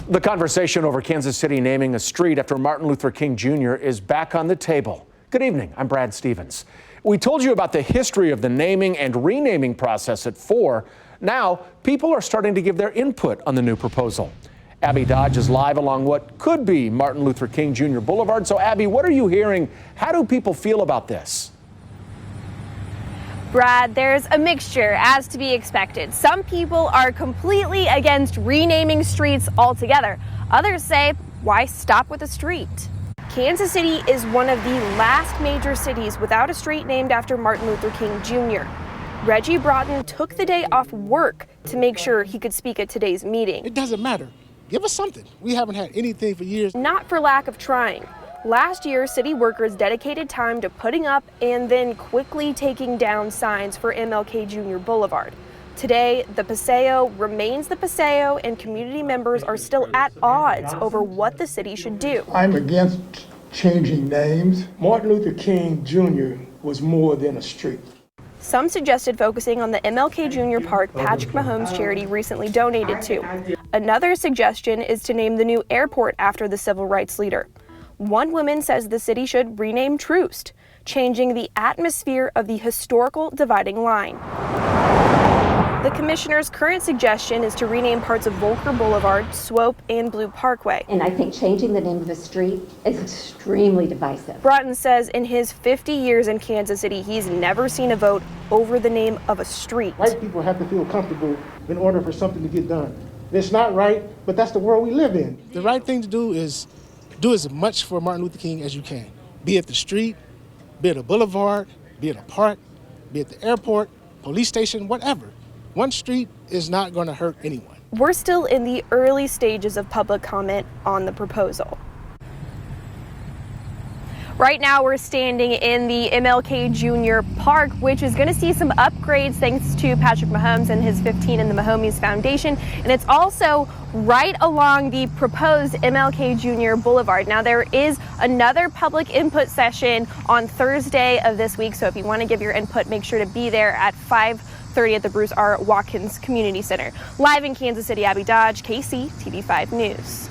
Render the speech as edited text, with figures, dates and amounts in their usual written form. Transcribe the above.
The conversation over Kansas City naming a street after Martin Luther King Jr. is back on the table. Good evening, I'm Brad Stevens. We told you about the history of the naming and renaming process at 4. Now, people are starting to give their input on the new proposal. Abby Dodge is live along what could be Martin Luther King Jr. Boulevard. So, Abby, what are you hearing? How do people feel about this? Brad, there's a mixture, as to be expected. Some people are completely against renaming streets altogether. Others say, why stop with a street? Kansas City is one of the last major cities without a street named after Martin Luther King Jr. Reggie Broughton took the day off work to make sure he could speak at today's meeting. It doesn't matter. Give us something. We haven't had anything for years. Not for lack of trying. Last year, city workers dedicated time to putting up and then quickly taking down signs for MLK Jr. Boulevard. Today, the Paseo remains the Paseo, and community members are still at odds over what the city should do. I'm against changing names. Martin Luther King Jr. was more than a street. Some suggested focusing on the MLK Jr. Park Patrick Mahomes charity recently donated to. Another suggestion is to name the new airport after the civil rights leader. One woman says the city should rename Troost, changing the atmosphere of the historical dividing line. The commissioner's current suggestion is to rename parts of Volker Boulevard, Swope, and Blue Parkway. And I think changing the name of a street is extremely divisive. Broughton says in his 50 years in Kansas City, he's never seen a vote over the name of a street. White people have to feel comfortable in order for something to get done. It's not right, but that's the world we live in. The right thing to do is do as much for Martin Luther King as you can. Be it the street, be it a boulevard, be it a park, be it the airport, police station, whatever. One street is not going to hurt anyone. We're still in the early stages of public comment on the proposal. Right now, we're standing in the MLK Jr. Park, which is going to see some upgrades thanks to Patrick Mahomes and his 15 in the Mahomes Foundation. And it's also right along the proposed MLK Jr. Boulevard. Now, there is another public input session on Thursday of this week. So if you want to give your input, make sure to be there at 5:30 at the Bruce R. Watkins Community Center. Live in Kansas City, Abby Dodge, KC TV5 News.